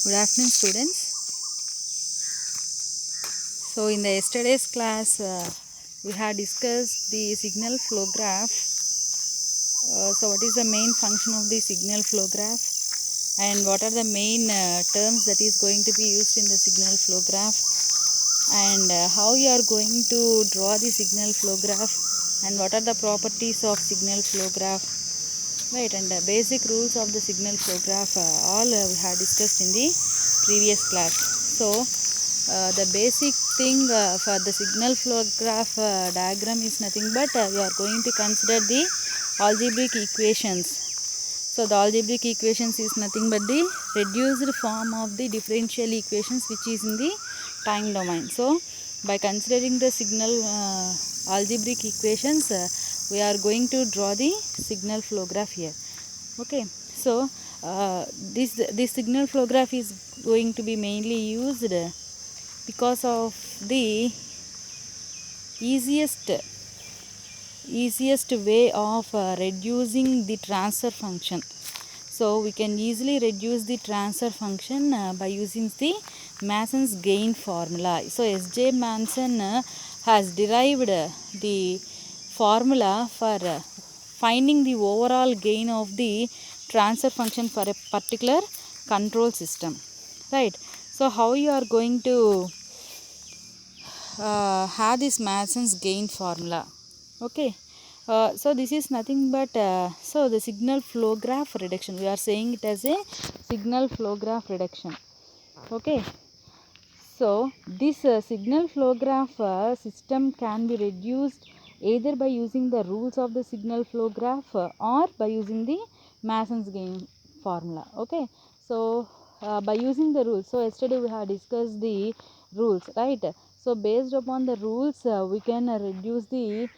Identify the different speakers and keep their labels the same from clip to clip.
Speaker 1: Good afternoon, students. So in the yesterday's class we had discussed the signal flow graph. So what is the main function of the signal flow graph and what are the main terms that is going to be used in the signal flow graph, and how you are going to draw the signal flow graph, and what are the properties of signal flow graph, right? And basic rules of the signal flow graph all we had discussed in the previous class. So the basic thing for the signal flow graph diagram is nothing but we are going to consider the algebraic equations. So the algebraic equations is nothing but the reduced form of the differential equations which is in the time domain. So by considering the signal algebraic equations we are going to draw the signal flow graph here. Okay, so this signal flow graph is going to be mainly used because of the easiest way of reducing the transfer function. So we can easily reduce the transfer function by using the Mason's gain formula. So S.J. Mason has derived the formula for finding the overall gain of the transfer function for a particular control system, right? So how you are going to have this Mason's gain formula? Okay, so this is nothing but so the signal flow graph reduction, we are saying it as a signal flow graph reduction. Okay, so this signal flow graph system can be reduced either by using the rules of the signal flow graph or by using the Mason's gain formula. Okay, so by using the rules, so yesterday we have discussed the rules, right? So based upon the rules we can reduce the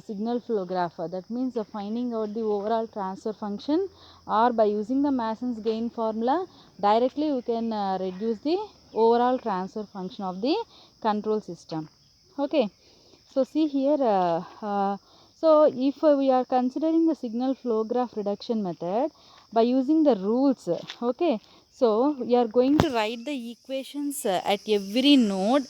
Speaker 1: signal flow graph. That means finding out the overall transfer function, or by using the Mason's gain formula directly we can reduce the overall transfer function of the control system. Okay, so see here so if we are considering the signal flow graph reduction method by using the rules, okay, so we are going to write the equations at every node,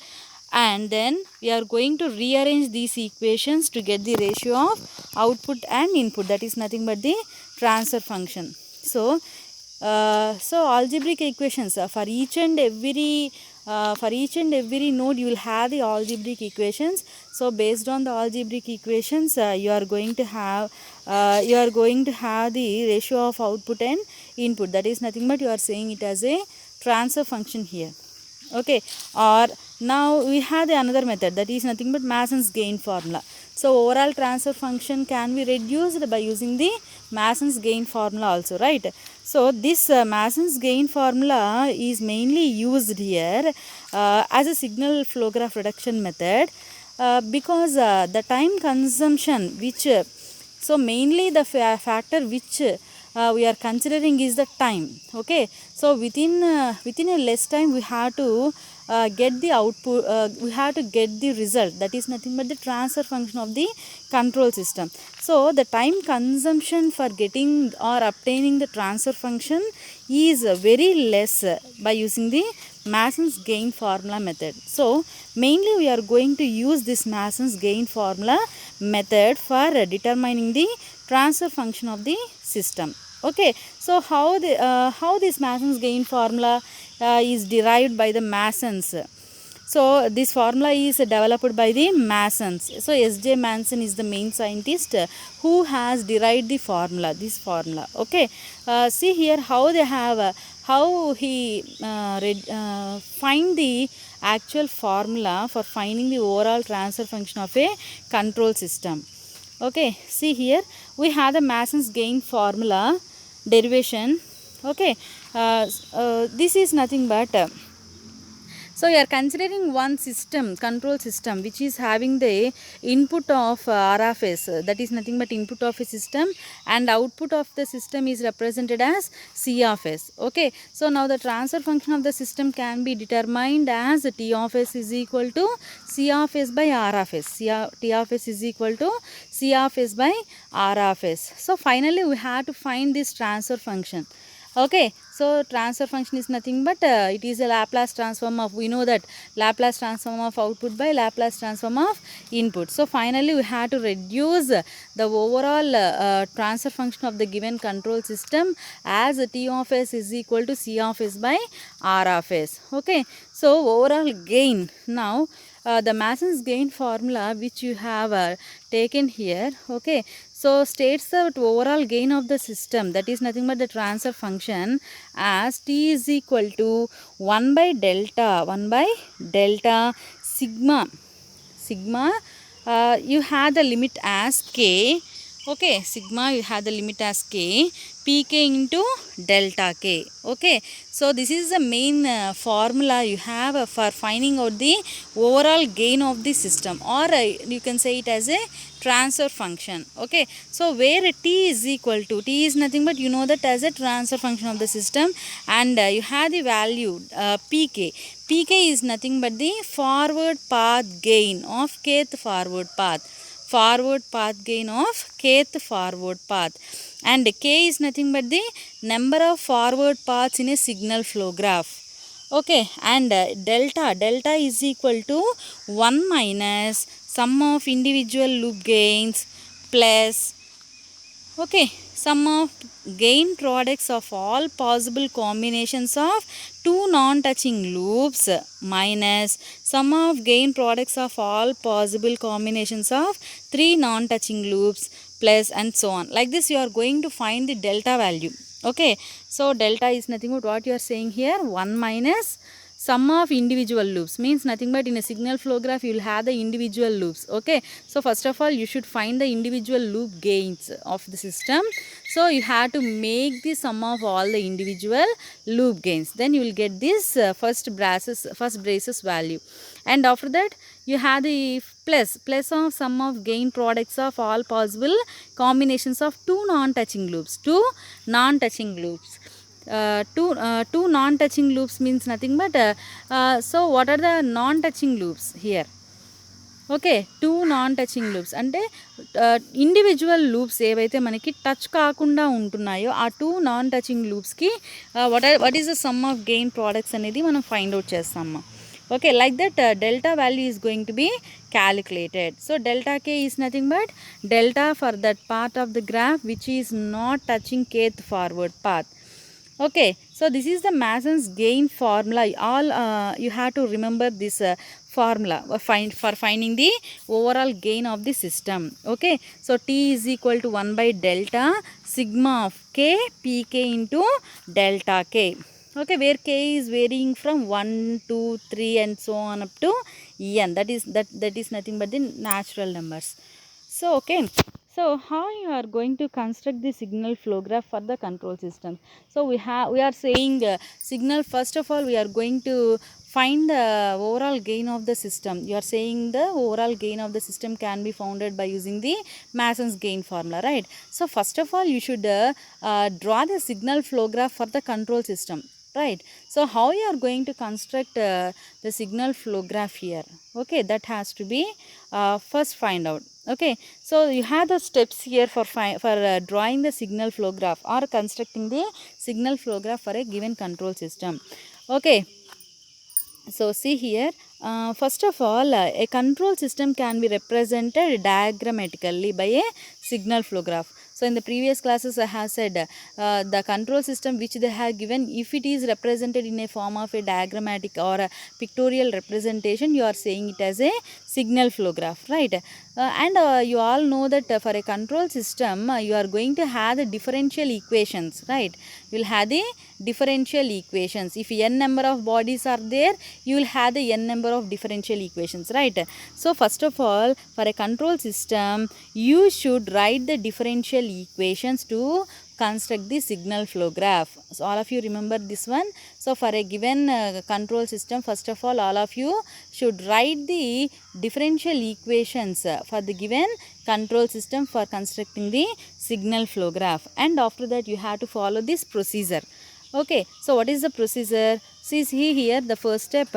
Speaker 1: and then we are going to rearrange these equations to get the ratio of output and input, that is nothing but the transfer function. So so algebraic equations for each and every node you will have the algebraic equations. So based on the algebraic equations you are going to have the ratio of output and input, that is nothing but you are saying it as a transfer function here. Okay, or now we have the another method, that is nothing but Mason's gain formula. So overall transfer function can be reduced by using the Mason's gain formula also, right? So this Mason's gain formula is mainly used here as a signal flow graph reduction method because the time consumption which so mainly the factor which we are considering is the time. Okay, so within a less time we have to get the output, we have to get the result, that is nothing but the transfer function of the control system. So the time consumption for getting or obtaining the transfer function is very less by using the Mason's gain formula method. So mainly we are going to use this Mason's gain formula method for determining the transfer function of the system. Okay, so how this Mason's gain formula is derived by the Masons. So this formula is developed by the Masons. So S.J. Mason is the main scientist who has derived the formula, this formula. Okay, see here how they have how he find the actual formula for finding the overall transfer function of a control system. Okay, see here we have the Mason's gain formula derivation. Okay, this is nothing but so you are considering one system, control system, which is having the input of R of S, that is nothing but input of a system, and output of the system is represented as C of S. Okay, so now the transfer function of the system can be determined as T of S is equal to C of S by R of S. T of S is equal to C of S by R of S. So finally we have to find this transfer function. Okay, So transfer function is nothing but it is a Laplace transform of, we know that Laplace transform of output by Laplace transform of input. So finally we have to reduce the overall transfer function of the given control system as T of s is equal to C of s by R of s. Okay, so overall gain, now the Mason's gain formula which you have taken here, okay, so states the overall gain of the system, that is nothing but the transfer function, as T is equal to 1 by delta sigma you have the limit as k, okay, sigma you have the limit as k, pk into delta k. Okay, so this is the main formula you have for finding out the overall gain of the system, or you can say it as a transfer function. Okay, so where t is equal to, t is nothing but you know that as a transfer function of the system, and you have the value pk. Pk is nothing but the forward path gain of kth forward path, gain of kth forward path, and k is nothing but the number of forward paths in a signal flow graph. Okay, and delta is equal to 1 minus sum of individual loop gains plus, okay, sum of gain products of all possible combinations of two non-touching loops minus sum of gain products of all possible combinations of three non-touching loops plus, and so on. Like this you are going to find the delta value. Okay, so delta is nothing but what you are saying here, 1 minus sum of individual loops, means nothing but in a signal flow graph you will have the individual loops. Okay, so first of all you should find the individual loop gains of the system. So you have to make the sum of all the individual loop gains, then you will get this first braces value, and after that you have the plus of sum of gain products of all possible combinations of two non-touching loops. Two non-touching loops means nothing but so what are the non-touching loops here? Okay, two non-touching loops అంటే individual loops ఏవైతే మనకి touch కాకుండా ఉంటున్నాయో ఆ two non touching లూప్స్కి what is the sum of gain products అనేది మనం find out చేస్తాము. Okay, like that delta value is going to be calculated. So delta k is nothing but delta for that part of the graph which is not touching kth forward path. Okay, so this is the Mason's gain formula. All you have to remember this formula for finding the overall gain of the system. Okay, so T is equal to 1 by delta sigma of k pk into delta k. Okay, where k is varying from 1 2 3 and so on up to n, that is nothing but the natural numbers. So okay, so how you are going to construct the signal flow graph for the control system? So we are saying signal, first of all we are going to find the overall gain of the system. You are saying the overall gain of the system can be founded by using the Mason's gain formula, right? So first of all you should draw the signal flow graph for the control system, right? So how you are going to construct the signal flow graph here? Okay, that has to be first find out. Okay, so you have the steps here for drawing the signal flow graph or constructing the signal flow graph for a given control system. Okay, so see here, first of all a control system can be represented diagrammatically by a signal flow graph. So in the previous classes I have said the control system which they have given, if it is represented in a form of a diagrammatic or a pictorial representation, you are saying it as a signal flow graph, right? And you all know that for a control system you are going to have the differential equations, right? You will have the differential equations. If n number of bodies are there, you will have the n number of differential equations, right? So first of all, for a control system you should write the differential equations to construct the signal flow graph. So all of you remember this one. So for a given control system, first of all of you should write the differential equations for the given control system for constructing the signal flow graph, and after that you have to follow this procedure. Okay, so what is the procedure? See here the first step.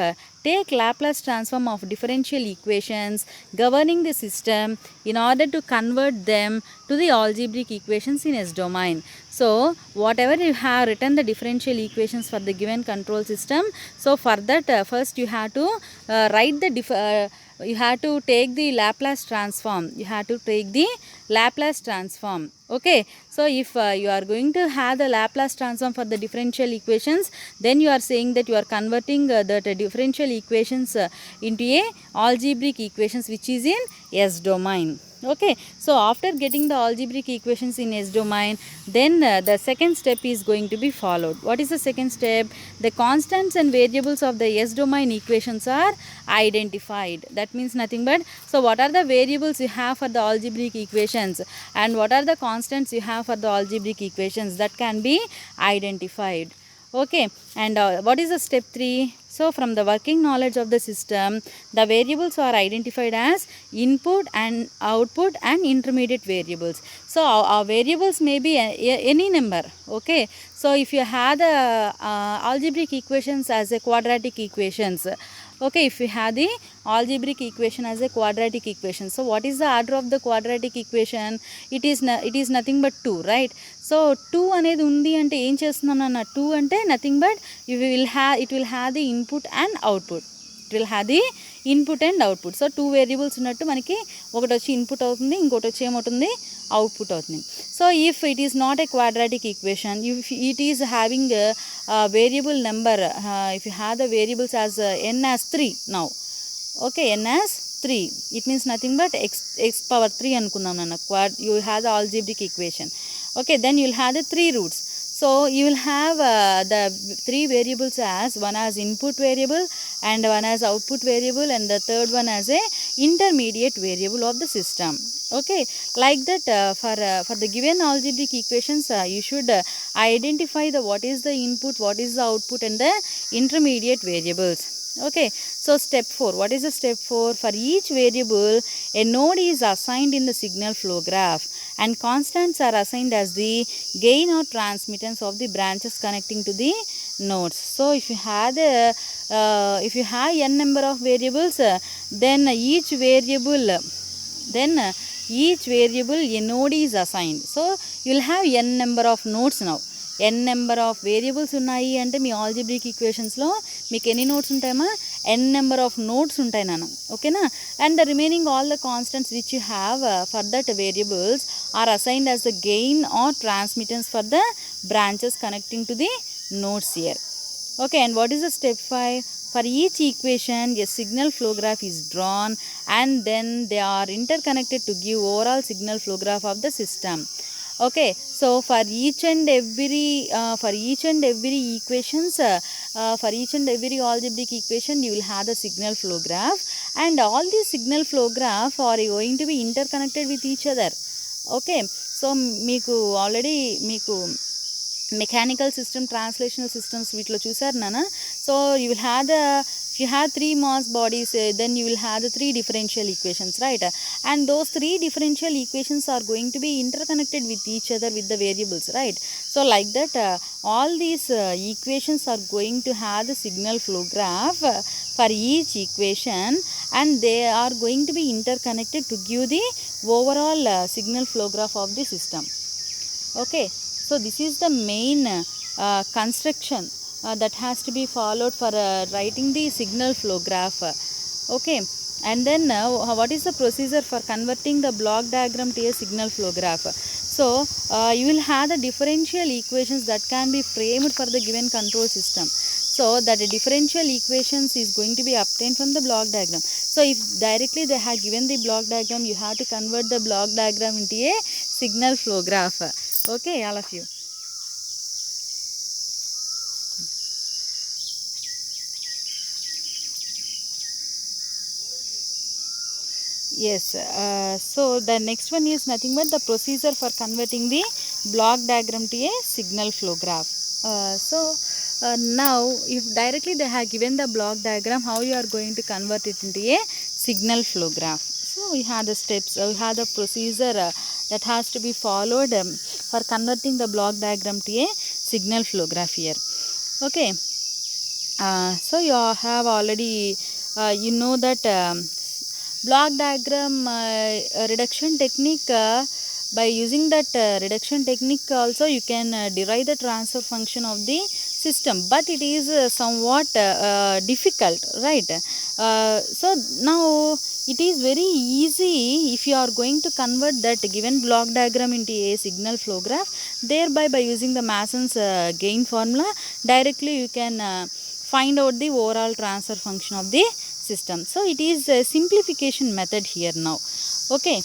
Speaker 1: Take Laplace transform of differential equations governing the system in order to convert them to the algebraic equations in S domain. So whatever you have written the differential equations for the given control system, so for that first you have to write the you have to take the Laplace transform. You have to take the Laplace transform. Okay. So if you are going to have the Laplace transform for the differential equations, then you are saying that you are converting the differential equations into a algebraic equations which is in S domain. Okay. So after getting the algebraic equations in S domain, then the second step is going to be followed. What is the second step? The constants and variables of the S domain equations are identified. That means nothing but, so what are the variables you have for the algebraic equations and what are the constants you have for the algebraic equations, that can be identified. Okay. And what is the step 3? So from the working knowledge of the system, the variables are identified as input and output and intermediate variables. So our variables may be any number. Okay. So if you have the algebraic equations as a quadratic equations, okay, if we have the algebraic equation as a quadratic equation, so what is the order of the quadratic equation? It is nothing but 2, right? So 2 అనేది ఉంది అంటే ఏం చేస్తున్నాం నాన్న? 2 అంటే nothing but it will have the input and output. It will have the input and output. So 2 variables ఉన్నట్టు మనకి ఒకటి వచ్చి ఇన్పుట్ అవుతుంది, ఇంకోటి వచ్చి ఏమవుతుంది, అవుట్పుట్ అవుతుంది. So if it is not a quadratic equation, if it is having variable number, if you have the variables as n as 3 now. Okay, n as 3, it means nothing but x power 3 అనుకుందాం నాన్న. You have the algebraic equation. Okay, then you will have the 3 roots. So you will have the 3 variables as, one as input variable and one as output variable and the third one as a intermediate variable of the system. Okay, like that for the given algebraic equations you should identify the what is the input, what is the output and the intermediate variables. Okay. So step 4, what is the step 4? For each variable a node is assigned in the signal flow graph and constants are assigned as the gain or transmittance of the branches connecting to the nodes. So if you have n number of variables, then each variable a node is assigned. So you will have n number of nodes now. n number of variables ఉన్నాయి అంటే మీ algebraic ఈక్వేషన్స్లో మీకు ఎన్ని nodes ఉంటాయమ్మా? n number of nodes ఉంటాయి నాన్న. ఓకేనా? And the remaining all the constants which you have for that variables are assigned as the gain or transmittance for the branches connecting to the nodes here. Okay, and what is the step 5? For each equation a signal flow graph is drawn and then they are interconnected to give overall signal flow graph of the system. Okay, so for each and every equations, for each and every algebraic equation you will have the signal flow graph and all these signal flow graph are going to be interconnected with each other. Okay, so మీకు already మీకు mechanical system, translational systems వీటిలో చూసారు నాన్న. So you will have the, if you have 3 mass bodies, then you will have the 3 differential equations, right? And those 3 differential equations are going to be interconnected with each other with the variables, right? So like that all these equations are going to have the signal flow graph for each equation and they are going to be interconnected to give the overall signal flow graph of the system. Okay, so this is the main construction that has to be followed for writing the signal flow graph. Okay, and then what is the procedure for converting the block diagram to a signal flow graph? So you will have the differential equations that can be framed for the given control system. So that the differential equations is going to be obtained from the block diagram. So if directly they have given the block diagram, you have to convert the block diagram into a signal flow graph. Okay, all of you. Yes, so the next one is nothing but the procedure for converting the block diagram to a signal flow graph. Now if directly they have given the block diagram, how you are going to convert it into a signal flow graph? So we have the steps, we have the procedure that has to be followed for converting the block diagram to a signal flow graph here. Okay, So you have already you know that block diagram reduction technique. By using that reduction technique also you can derive the transfer function of the system, but it is somewhat difficult, right? So now it is very easy if you are going to convert that given block diagram into a signal flow graph. Thereby, by using the Mason's gain formula, directly you can find out the overall transfer function of the system. So it is a simplification method here now. Okay.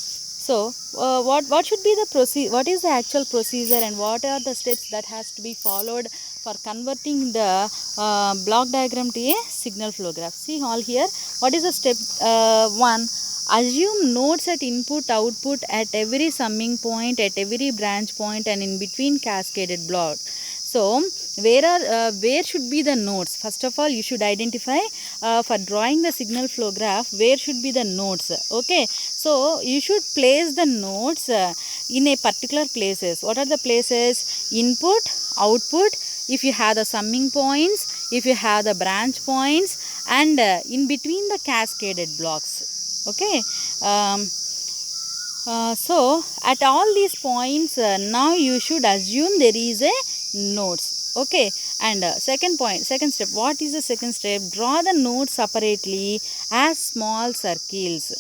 Speaker 1: So what should be the procedure? What is the actual procedure, and what are the steps that has to be followed for converting the block diagram to a signal flow graph? See all here. What is the step 1? Assume nodes at input output at every summing point, at every branch point, and in between cascaded blocks. So where should be the nodes? First of all, you should identify for drawing the signal flow graph where should be the nodes. Okay, so you should place the nodes in a particular places. What are the places? Input, output, if you have the summing points, if you have the branch points, and in between the cascaded blocks. Okay. So at all these points now you should assume there is a nodes. Okay, and second step, what is the second step? Draw the nodes separately as small circles,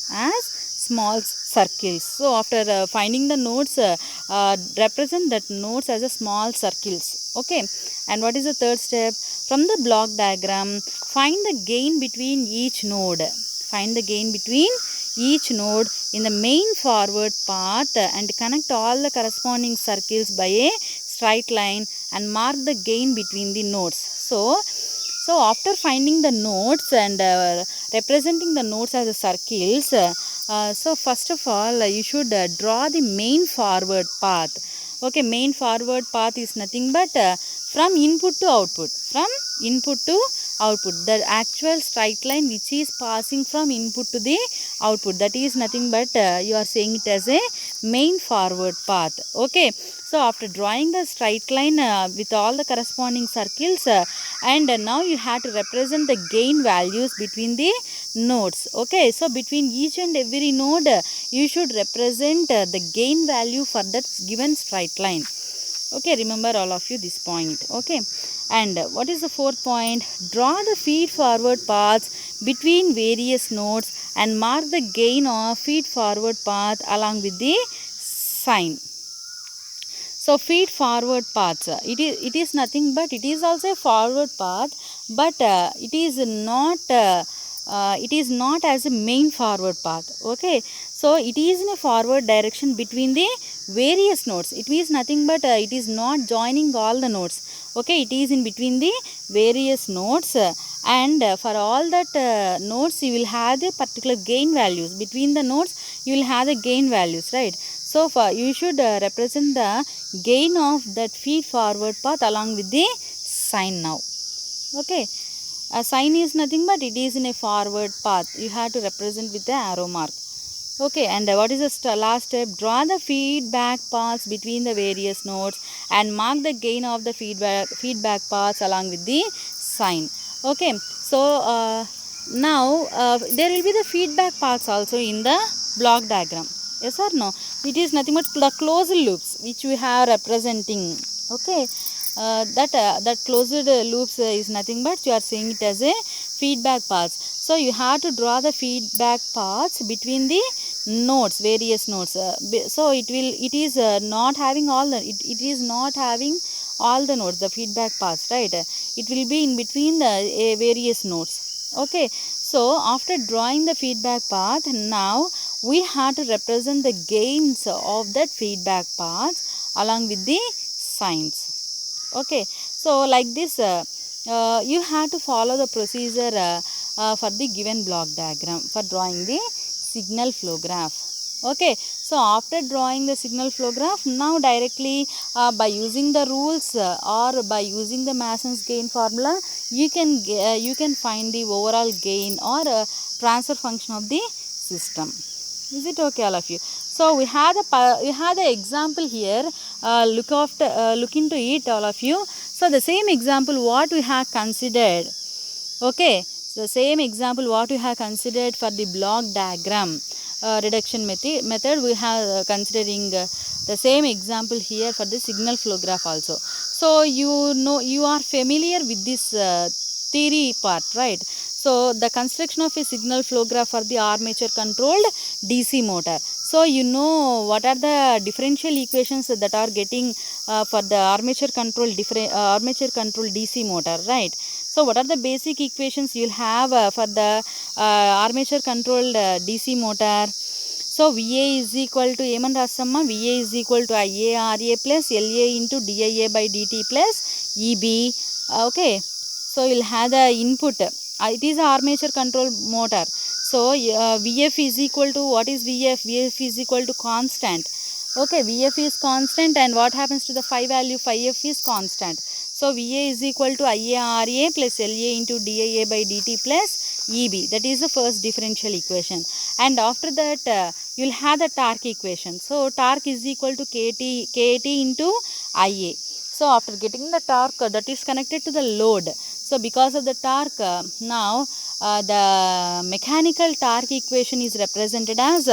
Speaker 1: so after finding the nodes, represent that nodes as a small circles. Okay, and what is the third step? From the block diagram, find the gain between each node. Find the gain between each node in the main forward path and connect all the corresponding circles by a straight line and mark the gain between the nodes. So after finding the nodes and representing the nodes as the circles, so first of all you should draw the main forward path. Okay, main forward path is nothing but from input to output. From input to output, the actual straight line which is passing from input to the output, that is nothing but you are saying it as a main forward path. Okay, so after drawing the straight line with all the corresponding circles, and now you have to represent the gain values between the nodes. Okay, so between each and every node you should represent the gain value for that given straight line. Okay, remember all of you this point. Okay, and what is the fourth point? Draw the feed forward paths between various nodes and mark the gain of feed forward path along with the sign. So feed forward paths, it is nothing but it is also a forward path, but it is not as a main forward path. Okay, so it is in a forward direction between the various nodes. It means nothing but it is not joining all the nodes. Okay, it is in between the various nodes, and for all that nodes you will have the particular gain values. Between the nodes you will have the gain values, right? So for you should represent the gain of that feed forward path along with the sign now. Okay, a sign is nothing but it is in a forward path. You have to represent with the arrow mark. Okay, and what is the last step? Draw the feedback paths between the various nodes and mark the gain of the feedback paths along with the sign. Okay, so now there will be the feedback paths also in the block diagram. Yes or no? It is nothing but the closed loops which we have representing. Okay, that closed loops is nothing but you are saying it as a feedback paths. So you have to draw the feedback paths between the nodes, various nodes. So it is not having all the it is not having all the nodes, the feedback paths, right? It will be in between the various nodes. Okay, so after drawing the feedback path, now we have to represent the gains of that feedback path along with the signs. Okay, so like this you have to follow the procedure for the given block diagram for drawing the signal flow graph. Okay, so after drawing the signal flow graph, now directly by using the rules or by using the Mason's gain formula, you can find the overall gain or transfer function of the system. Is it okay, all of you? So we had the example here. Look into it, all of you. So the same example what we have considered. Okay, the same example what we have considered for the block diagram reduction method, we have considering the same example here for the signal flow graph also. So you know, you are familiar with this theory part, right? So the construction of a signal flow graph for the armature controlled DC motor. So you know what are the differential equations that are getting for the armature control DC motor, right? So what are the basic equations you'll have for the armature controlled DC motor? So VA is equal to ఏమని రాస్తామా, VA is equal to IARA plus LA into DIA by DT plus EB. Okay, so you'll have the input. It is a armature control motor. So VF is equal to, what is VF? VF is equal to constant. Okay, VF is constant, and what happens to the phi value? Phi F is constant. So VA is equal to IARA plus LA into DIA by DT plus EB. That is the first differential equation. And after that you'll have the torque equation. So torque is equal to KT into IA. So after getting the torque that is connected to the load, so because of the torque now the mechanical torque equation is represented as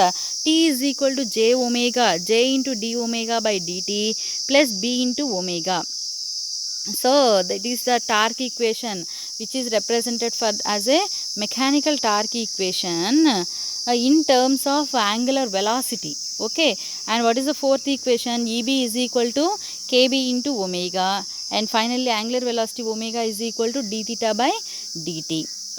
Speaker 1: T is equal to J into d omega by dt plus B into omega. So that is the torque equation which is represented for as a mechanical torque equation in terms of angular velocity. Okay, and what is the fourth equation? EB is equal to KB into omega, and finally angular velocity omega is equal to d theta by dt.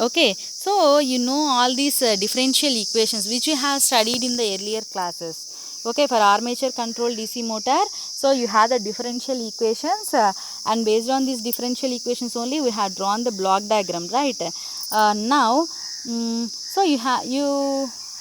Speaker 1: Okay, so you know all these differential equations which you have studied in the earlier classes. Okay, for armature control DC motor, so you have the differential equations and based on these differential equations only we have drawn the block diagram, right? Now so you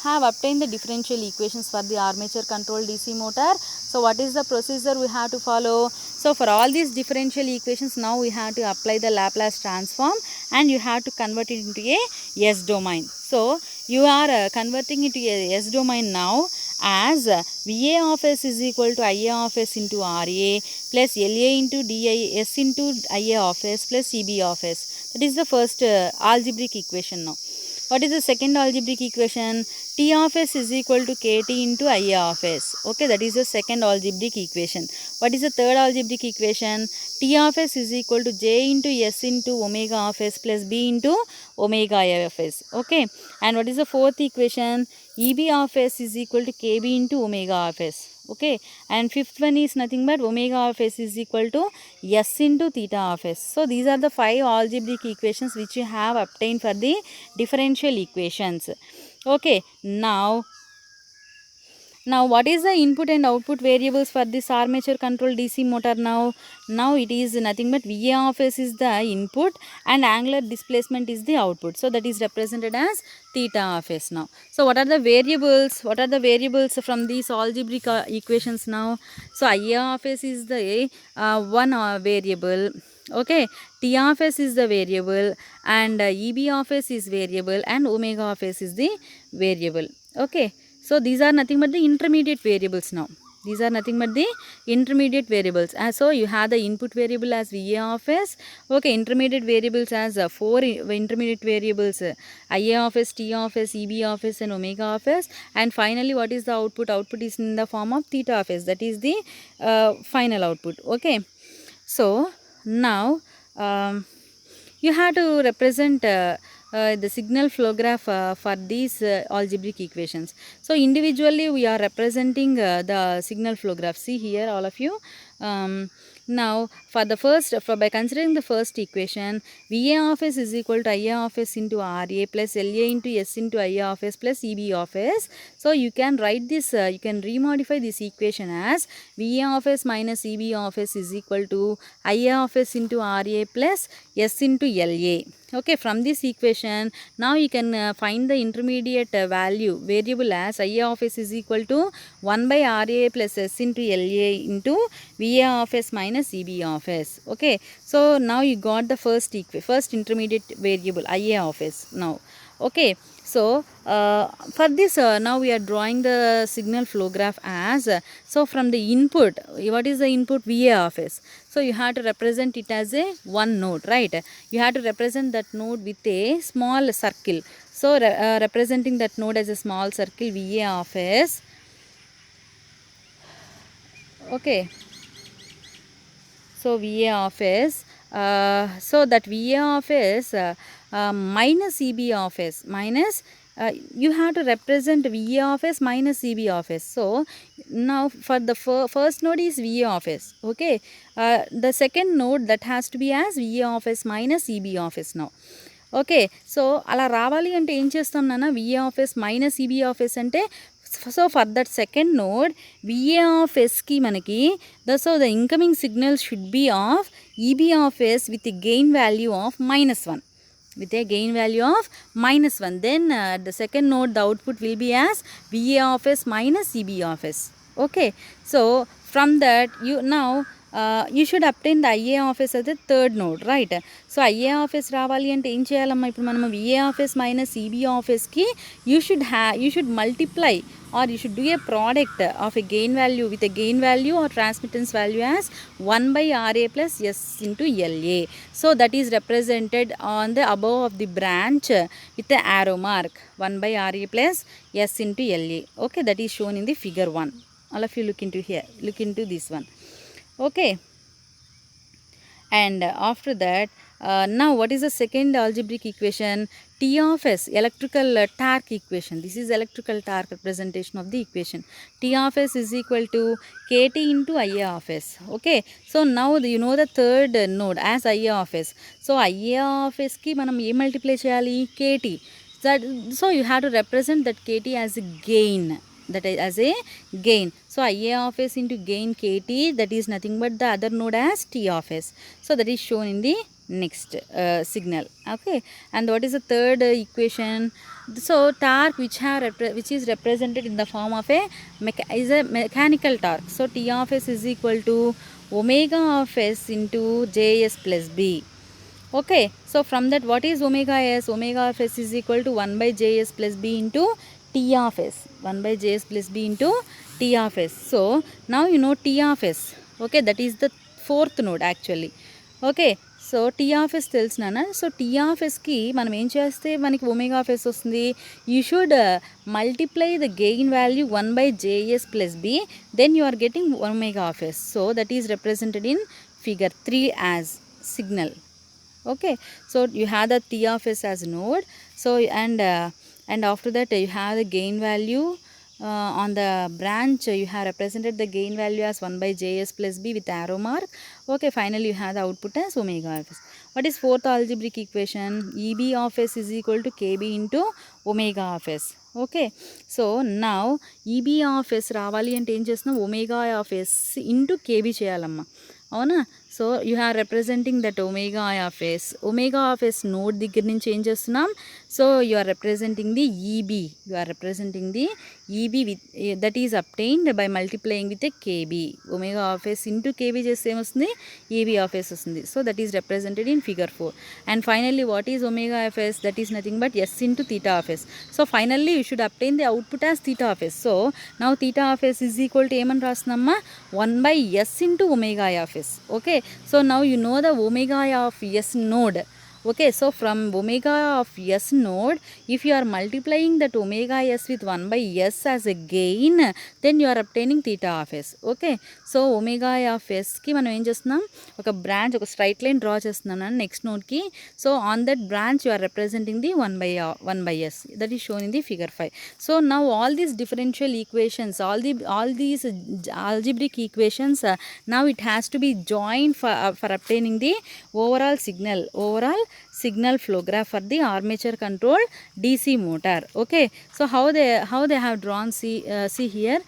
Speaker 1: have obtained the differential equations for the armature control DC motor. So what is the procedure we have to follow? So for all these differential equations, now we have to apply the Laplace transform and you have to convert it into a S domain. So you are converting it to a S domain now as VA of S is equal to IA of S into RA plus LA into DIS into IA of S plus CB of S. That is the first algebraic equation now. What is the second algebraic equation? T of S is equal to KT into IA of S. Okay, that is the second algebraic equation. What is the third algebraic equation? T of S is equal to J into S into omega of S plus B into omega of S. Okay, and what is the fourth equation? EB of S is equal to KB into omega of S. Okay, and fifth one is nothing but omega of S is equal to S into theta of S. So these are the 5 algebraic equations which you have obtained for the differential equations. Okay, now what is the input and output variables for this armature control DC motor now? Now it is nothing but VA of S is the input and angular displacement is the output. So that is represented as theta of S now. So what are the variables? What are the variables from these algebraic equations now? So IA of S is the one variable. Okay, T of S is the variable and EB of S is variable and omega of S is the variable. Okay, so these are nothing but the intermediate variables now. These are nothing but the intermediate variables. So you have the input variable as VA of S. Okay, intermediate variables as 4 intermediate variables IA of S, T of S, EB of S and omega of S. And finally what is the output? Output is in the form of theta of S. That is the final output. Okay, so now you have to represent the signal flow graph for these algebraic equations. So individually we are representing the signal flow graph. See here all of you. Now for the first, by considering the first equation, VA of S is equal to IA of S into RA plus LA into S into IA of S plus EB of S. So you can write this, you can remodify this equation as VA of S minus EB of S is equal to IA of S into RA plus S into LA. Okay, from this equation now you can find the intermediate value variable as IA of S is equal to 1 by RA plus S into LA into VA of S minus EB of S. Okay, so now you got the first intermediate variable IA of S now. Okay, So for this now we are drawing the signal flow graph as so from the input, what is the input? VA of S. So you have to represent it as a one node, right? You have to represent that node with a small circle. So representing that node as a small circle, VA of S. Okay, so VA of S, so that VA of S minus EB of S minus you have to represent VA of S minus EB of S. So now for the first node is VA of S. Okay, the second node that has to be as VA of S minus EB of S now. Okay, so అలా రావాలి అంటే ఏం చేస్తాం నాన్న? VA of S minus EB of S అంటే so for that second node VA of Sకి మనకి so the incoming signal should be of EB of S with gain value of -1. With a gain value of -1, then the second node the output will be as VA of S minus EB of S. Okay, so from that you now you should obtain the IA of S as the third node, right? So IA of S రావాలి అంటే ఏం చేయాలమ్మా? ఇప్పుడు మనం VA of S minus EB of S కి you should multiply or you should do a product of a gain value with a gain value or transmittance value as 1 by RA plus S into LA. So that is represented on the above of the branch with the arrow mark 1 by RA plus S into LA. Okay, that is shown in the figure 1. All of you look into here, look into this one. Okay, and after that now what is the second algebraic equation? T of S, electrical torque equation. This is electrical torque representation of the equation. T of S is equal to KT into IA of S. Okay, so now you know the third node as IA of S. So IA of S ki manam em multiply cheyali? KT. So you have to represent that KT as a gain, that is as a gain. So IA of S into gain KT, that is nothing but the other node as T of S. So that is shown in the next signal. Okay, and what is the third equation? So torque which is represented in the form of a mechanical torque. So T of S is equal to omega of S into JS plus B. Okay, so from that what is omega S? Omega of S is equal to 1 by JS plus B into T of S. 1 by JS plus B into T of S. So now you know T of S. Okay, that is the fourth node actually. Okay, so T of S తెలుసు నాన్న. So T of Sకి మనం ఏం చేస్తే మనకి omega of S వస్తుంది? You should multiply the gain value 1 by JS plus B, then you are getting omega of S. So that is represented in figure 3 as signal. Okay, so you have the T of S as node. So and after that you have the gain value on the branch. You have represented the gain value as 1 by JS plus B with arrow mark. Okay, finally you have the output as omega of S. What is fourth algebraic equation? EB of S is equal to KB into omega of S. Okay, so now EB of S రావాలి అంటే ఏం చేస్తున్నాం? omega of S into KB చేయాలమ్మా, అవునా? So you have representing that omega of S. Omega of S node దగ్గర నుంచి ఏం చేస్తున్నాం? So you are representing the EB. You are representing the EB with that is obtained by multiplying with a KB. Omega of S into KB చేస్తే ఏమొస్తుంది? EB of S వస్తుంది. So that is represented in figure 4. And finally what is omega of S? That is nothing but yes into theta of S. So finally you should obtain the output as theta of S. So now theta of S is equal to ఏమని రాస్తున్నామ్మా? 1 by S into omega of S. Okay, so now you know the omega of S node. Okay, so from omega of S node, if you are multiplying that omega S with 1 by S as a gain, then you are obtaining theta of S. Okay, so omega of S ki మనం ఏం చేస్తున్నాం? ఒక branch, ఒక straight line draw చేస్తున్నాం next node కి. So on that branch you are representing the 1 by S. That is shown in the figure 5. So now all these differential equations, all these algebraic equations, now it has to be joined for obtaining the overall signal flow graph for the armature controlled DC motor. Okay, so how they have drawn, see here.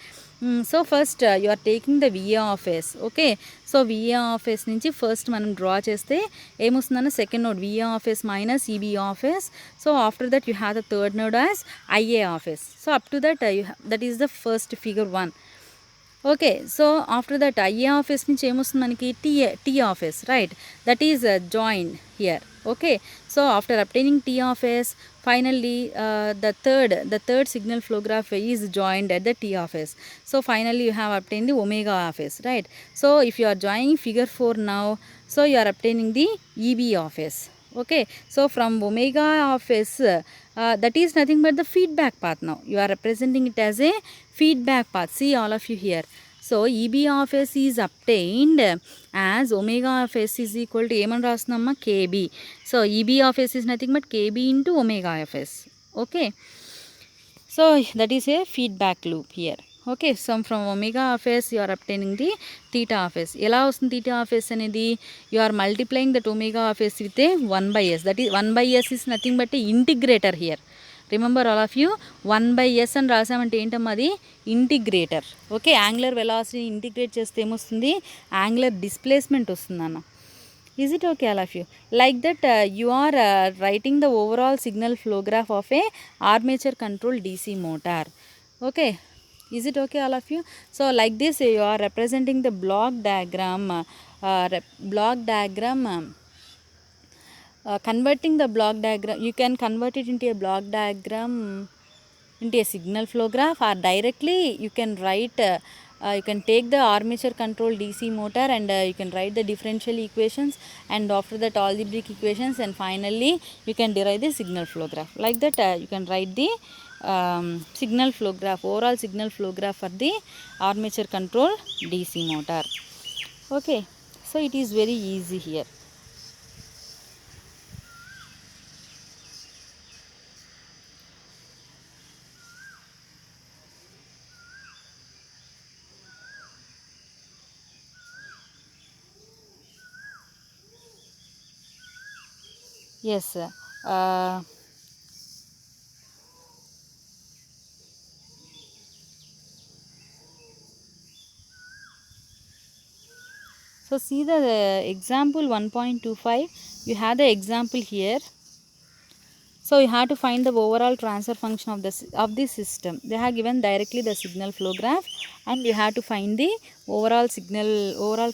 Speaker 1: So first you are taking the VA of S. Okay, so VA of S నుంచి first మనం draw చేస్తే ఏమొస్తుందన్న second node VA of S minus EB of S. So after that you have the third node as IA of S. So up to that that is the first figure 1. Okay, so after that I of s నుంచి ఏమొస్తుంది మనకి t of s, right? That is joined here. Okay, so after obtaining t of s, finally the third signal flow graph is joined at the t of s. So finally you have obtained the omega of s, right? So if you are joining figure 4 now, so you are obtaining the eb of s. Okay, so from omega of s, that is nothing but the feedback path. Now you are representing it as a feedback path. See all of you here. So eb of s is obtained as omega of s is equal to ఏమని రాస్తున్నామా kb. So eb of s is nothing but kb into omega of s. Okay, so that is a feedback loop here. Okay, so from omega of s you are obtaining the theta of s. ఎలా వస్తుంది theta of s అనేది? You are multiplying that omega of s with a 1 by s. That is 1 by s is nothing but a integrator here. Remember all of you 1 by s అని రాసామంటే ఏంటమ్మా అది integrator. Okay, angular velocity integrate చేస్తే ఏమొస్తుంది? Angular displacement వస్తుంది అన్న. Is it okay all of you? Like that you are writing the overall signal flow graph of a armature control DC motor. Okay, is it okay all of you? So like this you are representing the block diagram, converting the block diagram. You can convert it into a block diagram into a signal flow graph, or directly you can write you can take the armature control DC motor and you can write the differential equations, and after that algebraic equations, and finally you can derive the signal flow graph. Like that you can write the signal flow graph, overall signal flow graph for the armature control DC motor. Okay, so it is very easy here. Yes, so see the example 1.25. You have the example here. So you have to find the overall transfer function of this system. They have given directly the signal flow graph, and you have to find the overall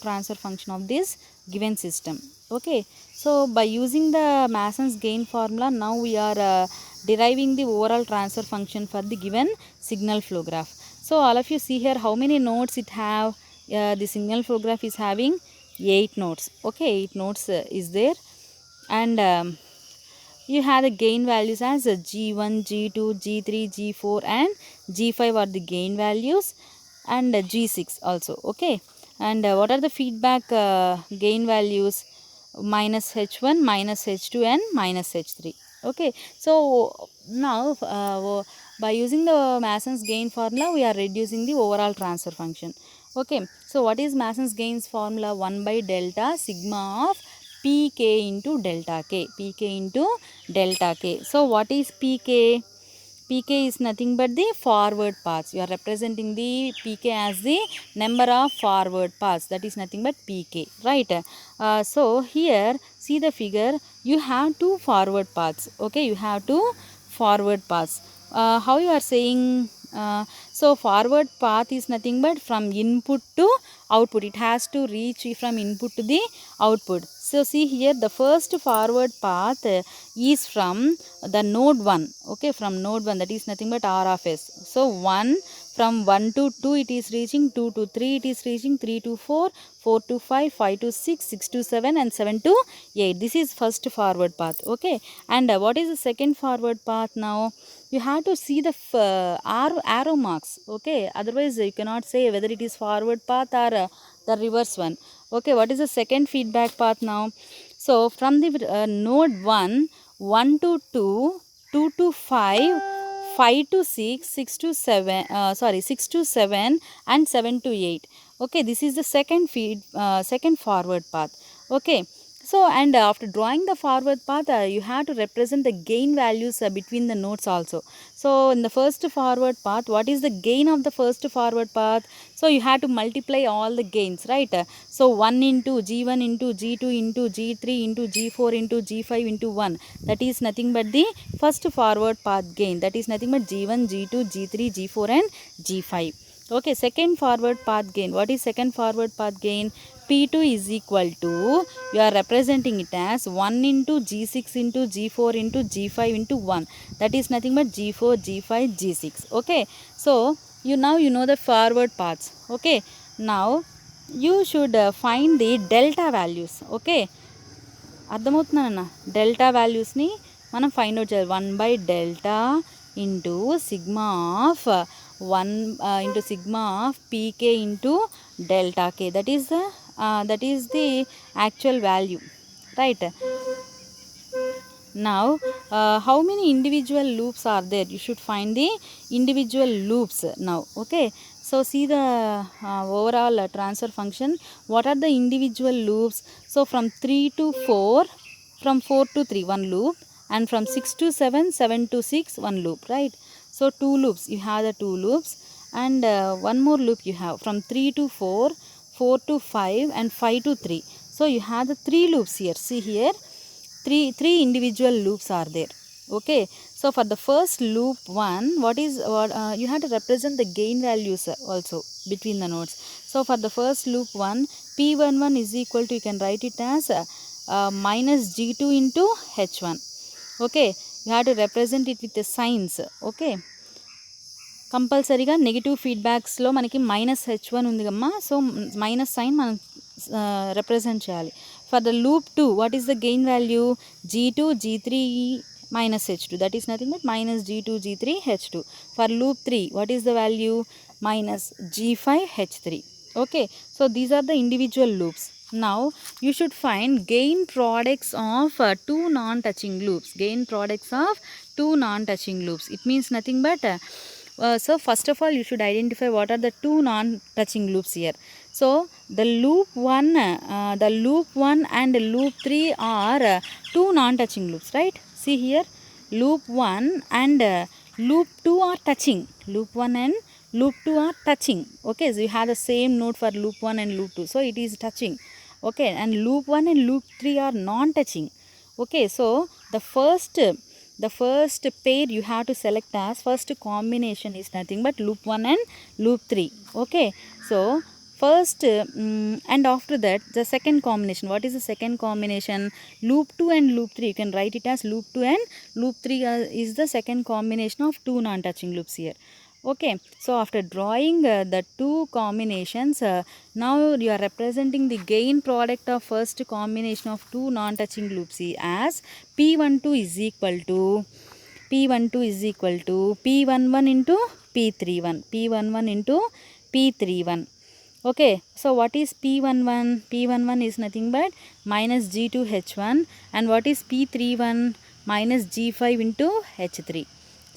Speaker 1: transfer function of this given system. Okay, so by using the Mason's gain formula, now we are deriving the overall transfer function for the given signal flow graph. So all of you see here how many nodes it have. The signal flow graph is having 8 nodes. Okay, 8 nodes is there, and you have the gain values as G1, G2, G3, G4 and G5 are the gain values, and G6 also. Okay, and what are the feedback gain values? Minus H1, minus H2 and minus H3. Okay, so now by using the Mason's gain formula, we are reducing the overall transfer function. Okay, so what is Mason's gains formula? 1 by delta sigma of pk into delta k, pk into delta k. So what is pk? pk is nothing but the forward paths. You are representing the pk as the number of forward paths. That is nothing but pk, right? So here see the figure, you have 2 forward paths. Okay, you have 2 forward paths. How you are saying? So forward path is nothing but from input to output. It has to reach from input to the output. So see here, the first forward path is from the node 1. Okay, from node 1, that is nothing but R of S. So 1, from 1 to 2 it is reaching, 2 to 3 it is reaching, 3 to 4, 4 to 5, 5 to 6, 6 to 7 and 7 to 8. This is first forward path. Okay, and what is the second forward path now? You have to see the arrow marks. Okay, otherwise you cannot say whether it is forward path or the reverse one. Okay, what is the second feedback path now? So from the node 1, 1 to 2, 2 to 5, 5 to 6, 6 to 7, 6 to 7 and 7 to 8. Okay, this is the second forward path. Okay, so and after drawing the forward path, you have to represent the gain values between the nodes also. So in the first forward path, what is the gain of the first forward path? So you have to multiply all the gains, right? So 1 into G1 into G2 into G3 into G4 into G5 into 1. That is nothing but the first forward path gain. That is nothing but G1, G2, G3, G4 and G5. Okay, second forward path gain. What is second forward path gain? P2 is equal to, you are representing it as 1 into G6 into G4 into G5 into 1. That is nothing but G4, G5, G6. Okay, so you now you know the forward paths. Okay, now you should find the delta values. Okay, అర్థమవుతుందన్న delta వాల్యూస్ని మనం find out చేయాలి. 1 by delta into sigma of 1 into sigma of pk into delta k. That is the actual value, right? Now how many individual loops are there? You should find the individual loops now. Okay, so see the overall transfer function. What are the individual loops? So from 3 to 4, from 4 to 3 one loop, and from 6 to 7, 7 to 6 one loop, right? So two loops, you have the two loops, and one more loop you have from 3 to 4, 4 to 5, and 5 to 3. So you have the three loops here. See here, three individual loops are there. Okay, so for the first loop one, what you have to represent the gain values also between the nodes. So for the first loop one, p11 is equal to, you can write it as minus g2 into h1. Okay, you have to represent it with the signs. Okay, కంపల్సరీగా negative ఫీడ్బ్యాక్స్లో మనకి -h1 ఉంది కమ్మా. So minus sign మనం represent చేయాలి. For the loop 2, what is the gain value? g2 g3 minus h2, that is nothing but minus g2 g3 h2. For loop 3, what is the value? Minus g5 h3. Okay, so these are the individual loops. Now you should find gain products of two non-touching loops. Gain products of two non-touching loops, it means nothing but so first of all you should identify what are the two non-touching loops here. So the loop 1 and loop 3 are two non-touching loops, right? See here, loop 1 and loop 2 are touching. Loop 1 and loop 2 are touching. Okay, so you have the same node for loop 1 and loop 2, so it is touching. Okay, and loop 1 and loop 3 are non-touching. Okay, so the first pair you have to select as first combination is nothing but loop 1 and loop 3. Okay, so first and after that the second combination. What is the second combination? Loop 2 and loop 3, you can write it as loop 2 and loop 3 is the second combination of two non-touching loops here. Okay, so after drawing the two combinations, now you are representing the gain product of first combination of two non-touching loops as p12 is equal to p11 into p31, p11 into p31. Okay, so what is p11? P11 is nothing but minus g2 h1, and what is p31? Minus g5 into h3.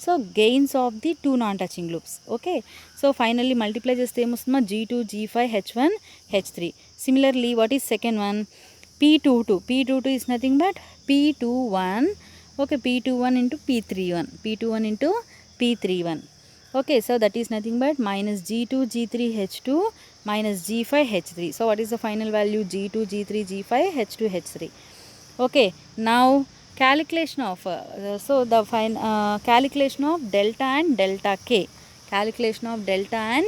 Speaker 1: So gains of the two non-touching loops. Okay, so finally multiply చేస్తే ఏమొస్తుందో g2 g5 h1 h3. Similarly, what is second one? p22 is nothing but p21. Okay, p21 into p31 into p31. Okay, so that is nothing but minus g2 g3 h2 minus g5 h3. So what is the final value? g2 g3 g5 h2 h3. Okay, now calculation of calculation of delta and delta k. Calculation of delta and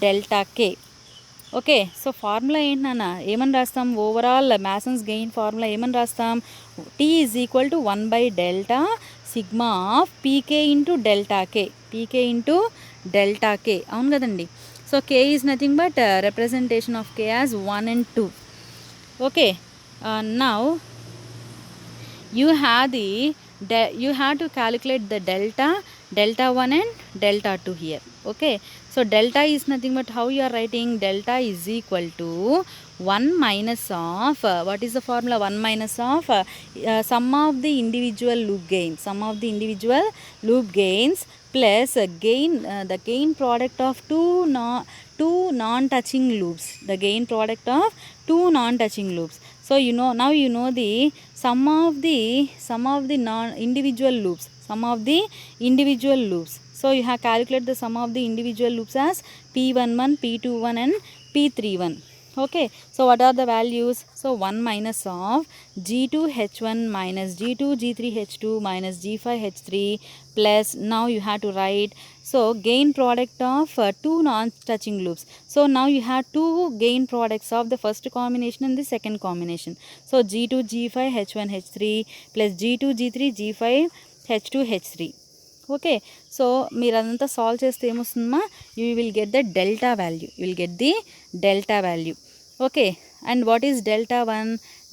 Speaker 1: delta k. Okay, so formula ఏంటన్నా ఏమని రాస్తాం? Overall Mason's gain formula ఏమని రాస్తాం? T is equal to 1 by delta sigma of PK into delta K. PK into delta K, అవును కదండి. So K is nothing but representation of K as 1 and 2. Okay, now you have to calculate the delta 1 and delta 2 here. Okay, so delta is nothing but, how you are writing? Delta is equal to 1 minus of what is the formula? 1 minus of sum of the individual loop gains plus the gain product of two non-touching loops. The gain product of two non-touching loops. So now you know the sum of the individual loops. So you have calculated the sum of the individual loops as p11, p21 and p31. Okay, so what are the values? So 1 minus of G2H1 minus G2G3H2 minus G5H3 plus, now you have to write, so gain product of two non-touching loops. So now you have two gain products of the first combination and the second combination. So G2G5H1H3 plus G2G3G5H2H3. Okay, so మీరు అదంతా solve చేస్తే ఏమొస్తుందమ్మా, you will get the delta value, you will get the delta value. Okay, and what is delta one?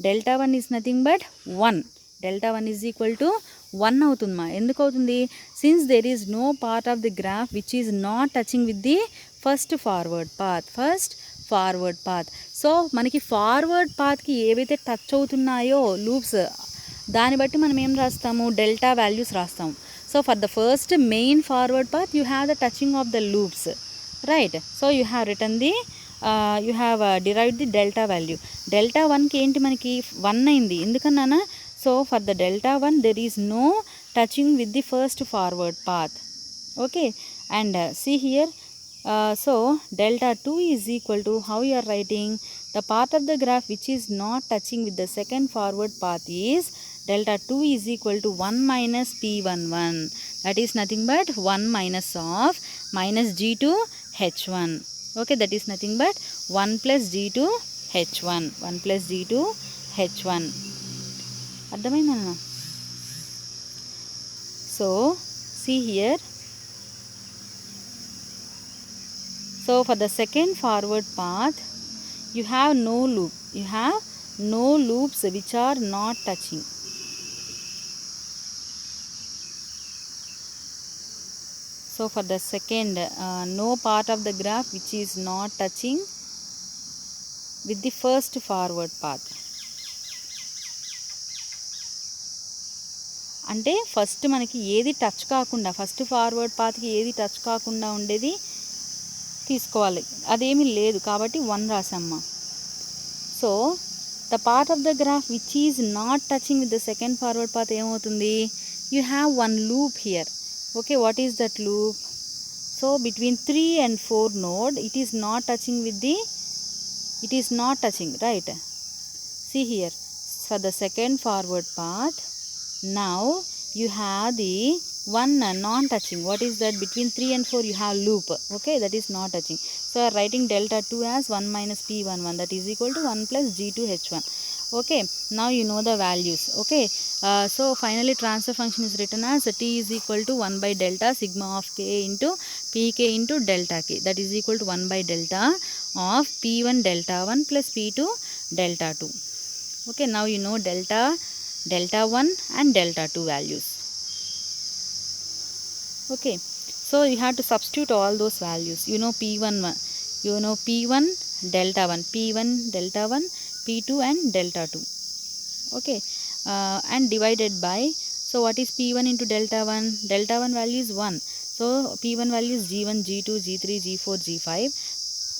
Speaker 1: Delta one is nothing but 1. Delta one is equal to 1 అవుతుందమ్మా. ఎందుకు అవుతుంది? Since there is no part of the graph which is not touching with the first forward path. So మనకి forward పాత్కి ఏవైతే touch అవుతున్నాయో loops, దాన్ని బట్టి మనం ఏం రాస్తాము, డెల్టా వాల్యూస్ రాస్తాము. So for the first main forward path you have the touching of the loops, right? So you have written the derived the delta value. Delta 1 ki enti manaki 1 ayindi endukannana, so for the delta 1 there is no touching with the first forward path. Okay, and see here, so delta 2 is equal to, how you are writing, the part of the graph which is not touching with the second forward path is delta 2 is equal to 1 minus P11, that is nothing but 1 minus of minus G2H1. Okay, that is nothing but 1 plus G2H1, 1 plus G2H1. అర్థమైందన్నా? So see here, so for the second forward path you have no loop, you have no loops which are not touching. So for the second, no part of the graph which is not touching with the first forward path. అంటే first మనకి ఏది touch కాకుండా, first forward పాత్కి ఏది touch కాకుండా ఉండేది తీసుకోవాలి, అదేమీ లేదు కాబట్టి 1 రాసామ్మా. So the part of the graph which is not touching with the second forward path ఏమవుతుంది, you have 1 loop here. Okay, what is that loop? So between 3 and 4 node it is not touching with the, it is not touching, right? See here, for the second forward path now you have the one non-touching. What is that? Between 3 and 4 you have loop. Okay, that is not touching. So I am writing delta 2 as 1 minus P11, that is equal to 1 plus G2H1. Okay, now you know the values. Okay, so finally transfer function is written as T is equal to 1 by delta sigma of k into Pk into delta k, that is equal to 1 by delta of P1 delta 1 plus P2 delta 2. Okay, now you know delta 1 and delta 2 values. Okay, so you have to substitute all those values. You know P1 delta 1, P1 delta 1, P2 and delta 2. Okay, and divided by, so what is P1 into delta 1? Delta 1 value is 1, so P1 value is G1, G2, G3, G4, G5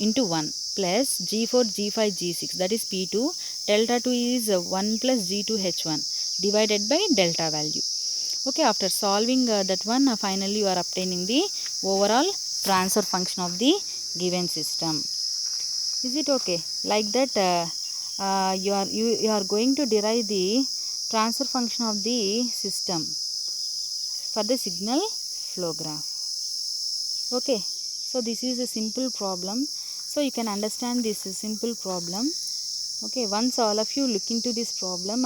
Speaker 1: into 1 plus G4, G5, G6, that is P2. Delta 2 is 1 plus G2H1 divided by delta value. Okay, after solving that one, finally you are obtaining the overall transfer function of the given system. Is it okay? Like that you are going to derive the transfer function of the system for the signal flow graph. Okay, so this is a simple problem, so you can understand this simple problem. Okay, once all of you look into this problem,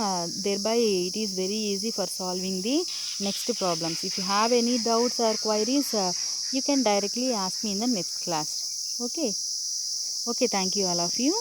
Speaker 1: thereby it is very easy for solving the next problems. If you have any doubts or queries, you can directly ask me in the next class. Okay, thank you all of you.